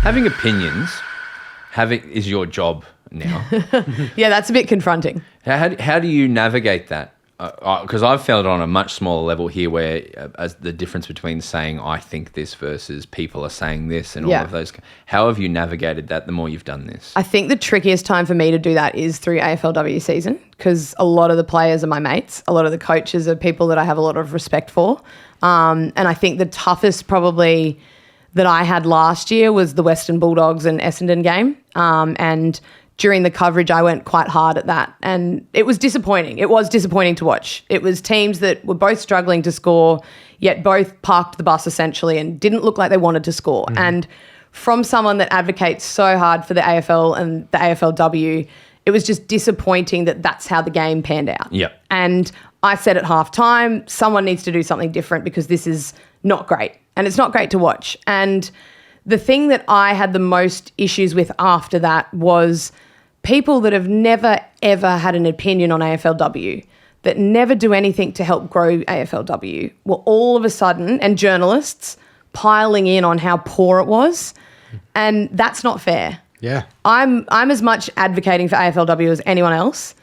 Having opinions is your job now. Yeah, that's a bit confronting. How do you navigate that? Because I've felt it on a much smaller level here where as the difference between saying I think this versus people are saying this and all of those. How have you navigated that the more you've done this? I think the trickiest time for me to do that is through AFLW season, because a lot of the players are my mates. A lot of the coaches are people that I have a lot of respect for. And I think the toughest probably that I had last year was the Western Bulldogs and Essendon game. And during the coverage, I went quite hard at that. And it was disappointing. It was disappointing to watch. It was teams that were both struggling to score, yet both parked the bus essentially and didn't look like they wanted to score. Mm. And from someone that advocates so hard for the AFL and the AFLW, it was just disappointing that that's how the game panned out. Yeah. And I said at halftime, someone needs to do something different because this is not great. And it's not great to watch. And the thing that I had the most issues with after that was people that have never, ever had an opinion on AFLW, that never do anything to help grow AFLW, were all of a sudden, and journalists, piling in on how poor it was. And that's not fair. Yeah. I'm as much advocating for AFLW as anyone else.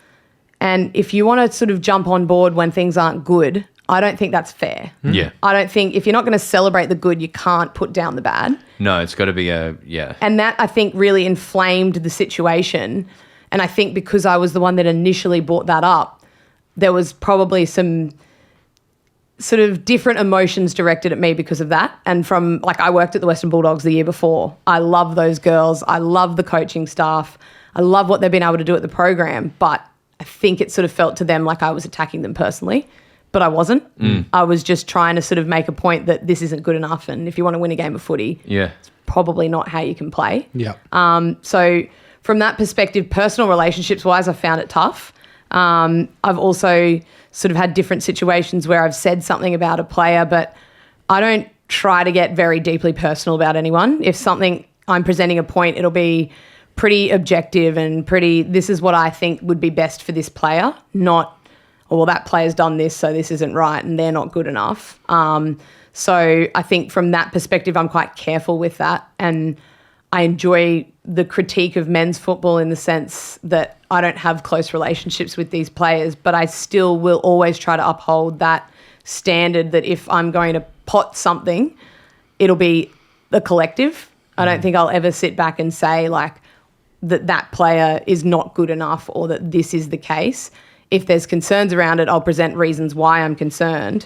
And if you want to sort of jump on board when things aren't good, I don't think that's fair. Yeah. I don't think if you're not going to celebrate the good, you can't put down the bad. No, it's got to be And that, I think, really inflamed the situation. And I think because I was the one that initially brought that up, there was probably some sort of different emotions directed at me because of that. And from, like, I worked at the Western Bulldogs the year before. I love those girls. I love the coaching staff. I love what they've been able to do at the program. But I think it sort of felt to them like I was attacking them personally. But I wasn't. I was just trying to sort of make a point that this isn't good enough. And if you want to win a game of footy, it's probably not how you can play. Yeah. So from that perspective, personal relationships-wise, I found it tough. I've also sort of had different situations where I've said something about a player, but I don't try to get very deeply personal about anyone. If I'm presenting a point, it'll be pretty objective and this is what I think would be best for this player, not, well, that player's done this, so this isn't right and they're not good enough. So I think from that perspective, I'm quite careful with that. And I enjoy the critique of men's football in the sense that I don't have close relationships with these players, but I still will always try to uphold that standard that if I'm going to pot something, it'll be a collective. I don't think I'll ever sit back and say like that player is not good enough or that this is the case. If there's concerns around it, I'll present reasons why I'm concerned.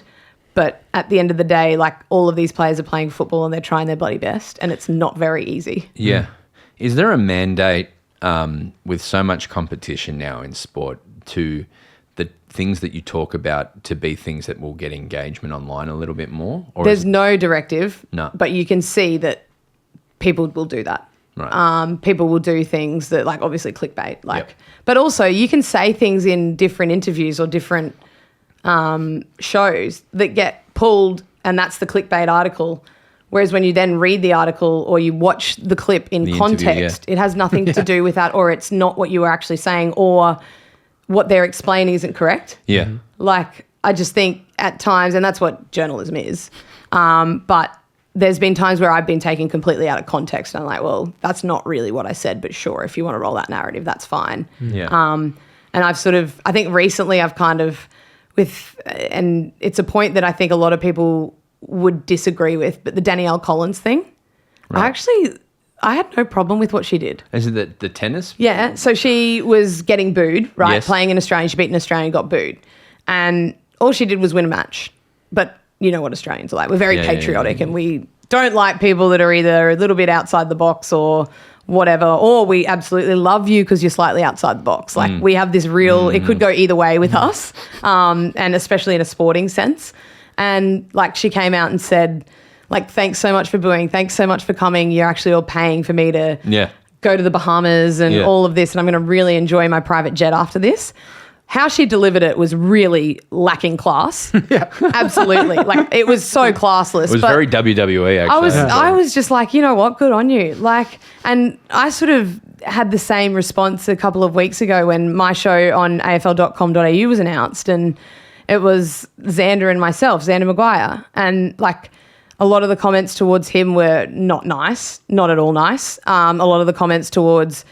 But at the end of the day, like all of these players are playing football and they're trying their bloody best and it's not very easy. Yeah. Is there a mandate with so much competition now in sport to the things that you talk about to be things that will get engagement online a little bit more? Or there's no directive, no, but you can see that people will do that. Right. People will do things that like obviously clickbait, but also you can say things in different interviews or different shows that get pulled and that's the clickbait article. Whereas when you then read the article or you watch the clip in context, it has nothing to do with that, or it's not what you were actually saying, or what they're explaining isn't correct. Yeah. Like I just think at times, and that's what journalism is, but there's been times where I've been taken completely out of context and I'm like, well, that's not really what I said, but sure, if you want to roll that narrative, that's fine. Yeah. And I've sort of, I think recently I've kind of and it's a point that I think a lot of people would disagree with, but the Danielle Collins thing, right. I had no problem with what she did. Is it the tennis? Yeah. So she was getting booed, right? Yes. Playing in Australia. She beat an Australian, got booed. And all she did was win a match. But you know what Australians are like. We're very patriotic and we don't like people that are either a little bit outside the box or whatever, or we absolutely love you because you're slightly outside the box. Like we have this real, it could go either way with us, and especially in a sporting sense. And like she came out and said, like, thanks so much for booing. Thanks so much for coming. You're actually all paying for me to go to the Bahamas and all of this. And I'm going to really enjoy my private jet after this. How she delivered it was really lacking class. Yeah. Absolutely. Like it was so classless. It was very WWE actually. I was just like, you know what, good on you. Like, and I sort of had the same response a couple of weeks ago when my show on AFL.com.au was announced, and it was Xander and myself, Xander Maguire. And like, a lot of the comments towards him were not nice, not at all nice. A lot of the comments towards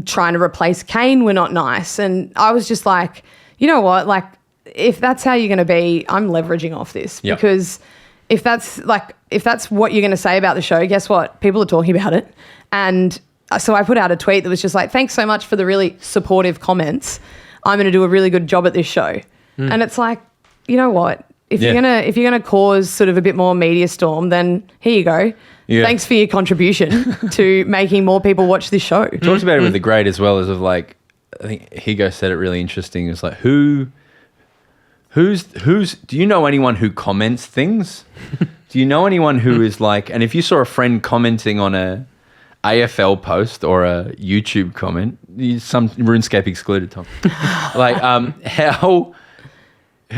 trying to replace Kane were not nice. And I was just like, you know what, like, if that's how you're going to be, I'm leveraging off this. Yep. Because if that's what you're going to say about the show, guess what? People are talking about it. And so I put out a tweet that was just like, thanks so much for the really supportive comments. I'm going to do a really good job at this show. And it's like, you know what? If you're gonna cause sort of a bit more media storm, then here you go. Yeah. Thanks for your contribution to making more people watch this show. Talked about it with the grade as well, as of like, I think Higo said it really interesting. It's like, who's do you know anyone who comments things? Do you know anyone who is like, and if you saw a friend commenting on a AFL post or a YouTube comment, some RuneScape excluded, Tom. Like, how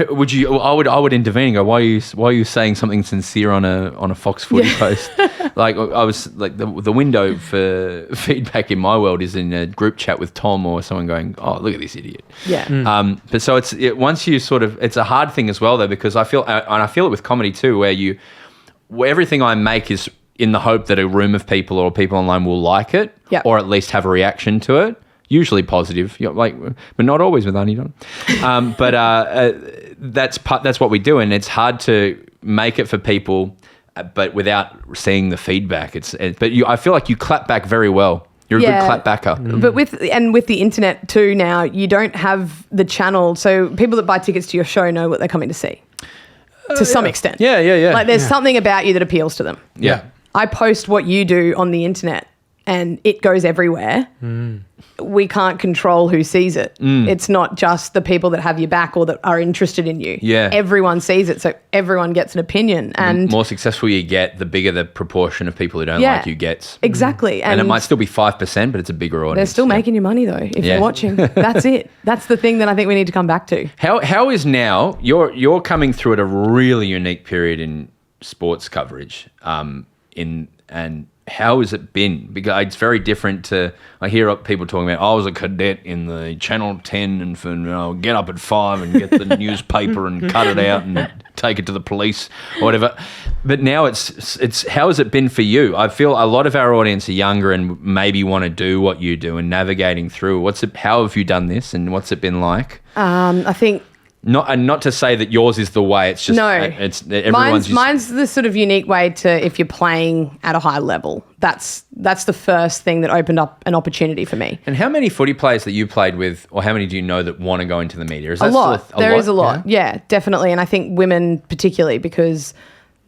would you? I would intervene and go, why are you saying something sincere on a Fox Footy post? Like, I was like, the window for feedback in my world is in a group chat with Tom or someone going, oh, look at this idiot. Yeah. But so once you sort of, it's a hard thing as well though, because I feel it with comedy too, where everything I make is in the hope that a room of people or people online will like it, or at least have a reaction to it. Usually positive, like, but not always with Arnie Don. That's what we do, and it's hard to make it for people, but without seeing the feedback. I feel like you clap back very well. You're a good clap backer. But with the internet too now, you don't have the channel, so people that buy tickets to your show know what they're coming to see. To some extent. Yeah. Like there's something about you that appeals to them. Yeah. I post what you do on the internet and it goes everywhere. We can't control who sees it. It's not just the people that have your back or that are interested in you. Yeah. Everyone sees it, so everyone gets an opinion. And the more successful you get, the bigger the proportion of people who don't like you gets. Exactly. And it might still be 5%, but it's a bigger audience. They're still making your money though, if you're watching. That's it. That's the thing that I think we need to come back to. How is now, you're coming through at a really unique period in sports coverage, and how has it been? Because it's very different to, I hear people talking about, I was a cadet in the Channel 10 and get up at 5 and get the newspaper and cut it out and take it to the police or whatever. But now it's how has it been for you? I feel a lot of our audience are younger and maybe want to do what you do and navigating through. How have you done this and what's it been like? I think... Not to say that yours is the way. It's just mine's the sort of unique way to, if you're playing at a high level. That's the first thing that opened up an opportunity for me. And how many footy players that you played with, or how many do you know that want to go into the media? Is that a lot? There is a lot. Yeah, definitely. And I think women particularly, because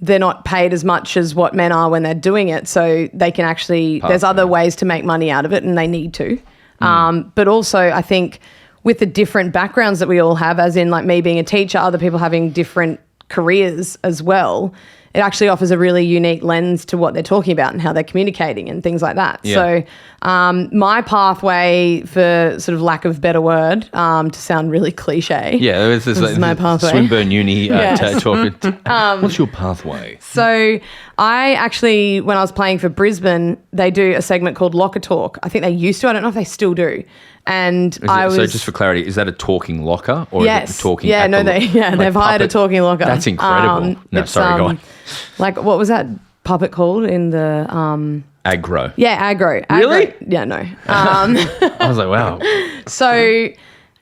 they're not paid as much as what men are when they're doing it, so they can actually. There's other ways to make money out of it, and they need to. But also, I think, with the different backgrounds that we all have, as in like me being a teacher, other people having different careers as well, it actually offers a really unique lens to what they're talking about and how they're communicating and things like that. Yeah. So my pathway, for sort of lack of better word, to sound really cliche. Yeah, this is my pathway. Swinburne Uni talking. What's your pathway? So I actually, when I was playing for Brisbane, they do a segment called Locker Talk. I think they used to. I don't know if they still do. And so just for clarity, is that a talking locker or is it a talking? Yeah, no, they've hired a talking locker. That's incredible. Go on. Like, what was that puppet called in the Aggro? Yeah, Aggro. Really? Yeah, no. I was like, wow. So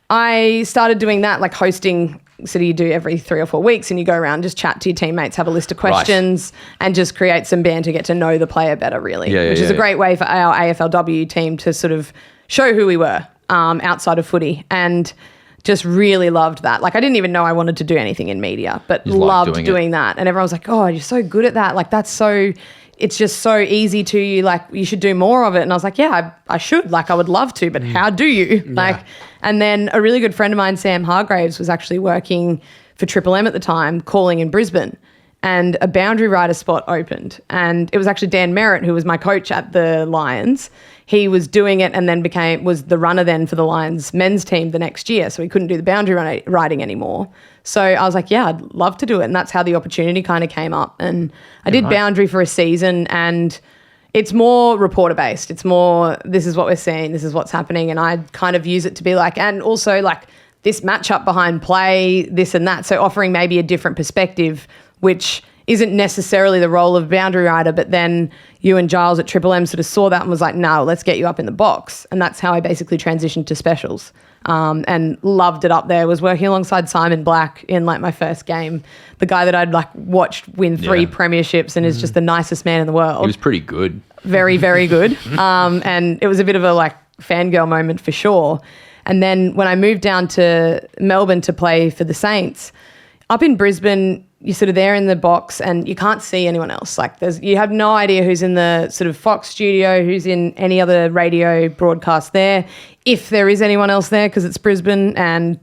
I started doing that, like hosting. So you do every 3 or 4 weeks, and you go around, just chat to your teammates, have a list of questions, and just create some banter, get to know the player better, really. Which is a great way for our AFLW team to sort of show who we were outside of footy, and just really loved that. Like, I didn't even know I wanted to do anything in media, but loved doing that. And everyone was like, oh, you're so good at that. Like, it's just so easy to you. Like, you should do more of it. And I was like, yeah, I should. Like, I would love to, but how do you? And then a really good friend of mine, Sam Hargraves, was actually working for Triple M at the time, calling in Brisbane. And a boundary rider spot opened. And it was actually Dan Merritt, who was my coach at the Lions. He was doing it and then was the runner then for the Lions men's team the next year. So he couldn't do the boundary riding anymore. So I was like, yeah, I'd love to do it. And that's how the opportunity kind of came up. And I did boundary for a season, and it's more reporter based. It's more, this is what we're seeing, this is what's happening. And I kind of use it to be like, and also like this matchup behind play, this and that. So offering maybe a different perspective, which isn't necessarily the role of boundary rider, but then you and Giles at Triple M sort of saw that and was like, no, let's get you up in the box. And that's how I basically transitioned to specials, and loved it up there. Was working alongside Simon Black in like my first game, the guy that I'd like watched win 3 premierships and is just the nicest man in the world. He was pretty good. Very, very good. And it was a bit of a like fangirl moment for sure. And then when I moved down to Melbourne to play for the Saints, up in Brisbane, you're sort of there in the box and you can't see anyone else. Like you have no idea who's in the sort of Fox studio, who's in any other radio broadcast there, if there is anyone else there, because it's Brisbane and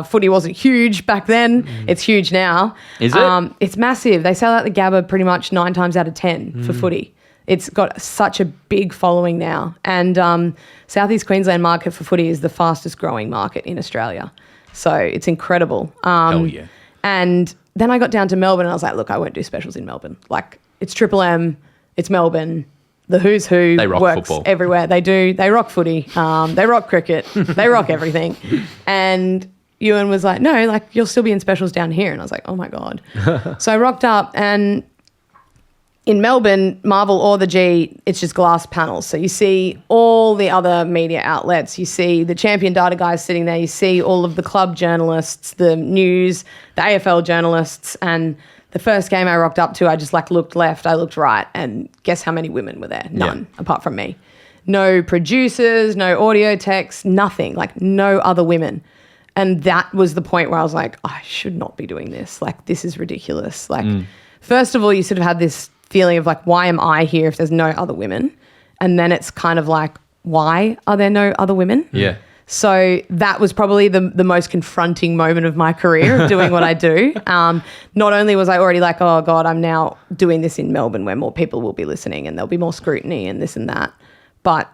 footy wasn't huge back then. It's huge now. Is it? It's massive. They sell out the Gabba pretty much 9 times out of 10 for footy. It's got such a big following now. And Southeast Queensland market for footy is the fastest growing market in Australia. So it's incredible. Hell yeah. And then I got down to Melbourne and I was like, look, I won't do specials in Melbourne. Like, it's Triple M, it's Melbourne, the who's who they rock works football everywhere. They do. They rock footy. They rock cricket. They rock everything. And Ewan was like, no, like, you'll still be in specials down here. And I was like, oh my God. So I rocked up, and in Melbourne, Marvel or the G, it's just glass panels. So you see all the other media outlets. You see the champion data guys sitting there. You see all of the club journalists, the news, the AFL journalists. And the first game I rocked up to, I just like looked left, I looked right, and guess how many women were there? None, apart from me. No producers, no audio techs, nothing, like no other women. And that was the point where I was like, I should not be doing this. Like, this is ridiculous. Like, first of all, you sort of had this feeling of like, why am I here if there's no other women? And then it's kind of like, why are there no other women? Yeah. So that was probably the most confronting moment of my career of doing what I do. Not only was I already like, oh God, I'm now doing this in Melbourne where more people will be listening and there'll be more scrutiny and this and that, but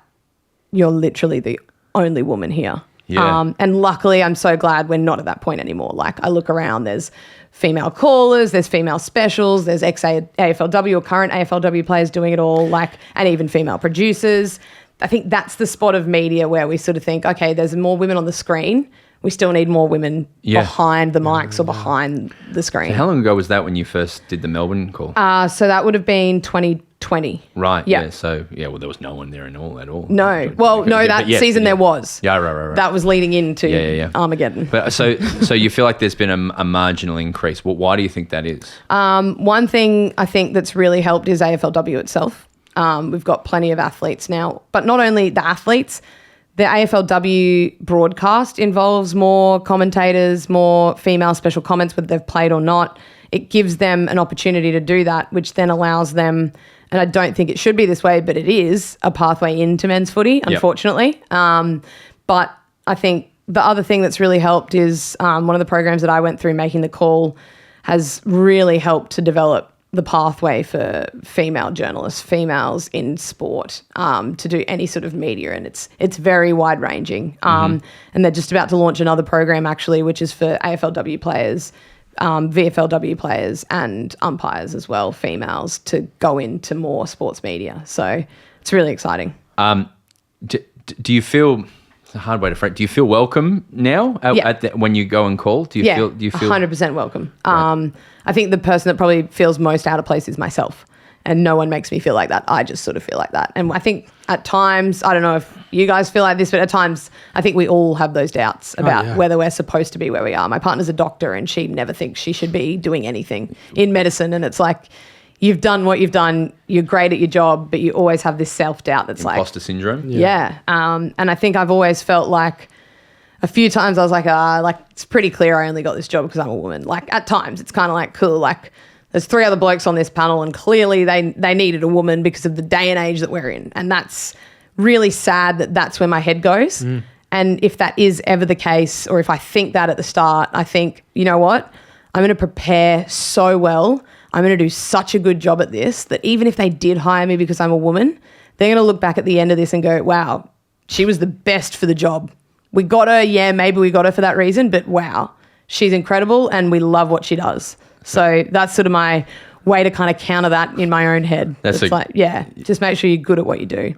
you're literally the only woman here. Yeah. And luckily, I'm so glad we're not at that point anymore. Like, I look around, there's female callers, there's female specials, there's ex-AFLW or current AFLW players doing it all, like, and even female producers. I think that's the spot of media where we sort of think, okay, there's more women on the screen. We still need more women behind the mics or behind the screen. So how long ago was that when you first did the Melbourne call? So that would have been 2020. Right. Yeah. So, well, there was no one there at all. No. Well, no, that season there was. Yeah, right. That was leading into Armageddon. But so you feel like there's been a marginal increase. Well, why do you think that is? One thing I think that's really helped is AFLW itself. We've got plenty of athletes now, but not only the athletes, the AFLW broadcast involves more commentators, more female special comments, whether they've played or not. It gives them an opportunity to do that, which then allows them, and I don't think it should be this way, but it is a pathway into men's footy, unfortunately. But I think the other thing that's really helped is one of the programs that I went through, Making the Call, has really helped to develop the pathway for female journalists, females in sport, to do any sort of media, and it's very wide ranging. And they're just about to launch another program actually, which is for AFLW players, VFLW players, and umpires as well, females, to go into more sports media. So it's really exciting. Do you feel? It's a hard way to frame. Do you feel welcome now when you go and call? Do you feel 100% welcome? Right. I think the person that probably feels most out of place is myself, and no one makes me feel like that. I just sort of feel like that. And I think at times, I don't know if you guys feel like this, but at times I think we all have those doubts about whether we're supposed to be where we are. My partner's a doctor and she never thinks she should be doing anything in medicine. And it's like, you've done what you've done, you're great at your job, but you always have this self-doubt that's imposter syndrome. Yeah. And I think I've always felt like a few times I was like, it's pretty clear I only got this job because I'm a woman. Like, at times it's kind of like, cool, like there's 3 other blokes on this panel and clearly they needed a woman because of the day and age that we're in. And that's really sad that that's where my head goes. And if that is ever the case, or if I think that at the start, I think, you know what? I'm going to prepare so well. I'm going to do such a good job at this that even if they did hire me because I'm a woman, they're going to look back at the end of this and go, wow, she was the best for the job. We got her, maybe we got her for that reason, but wow, she's incredible and we love what she does. So that's sort of my way to kind of counter that in my own head. Just make sure you're good at what you do.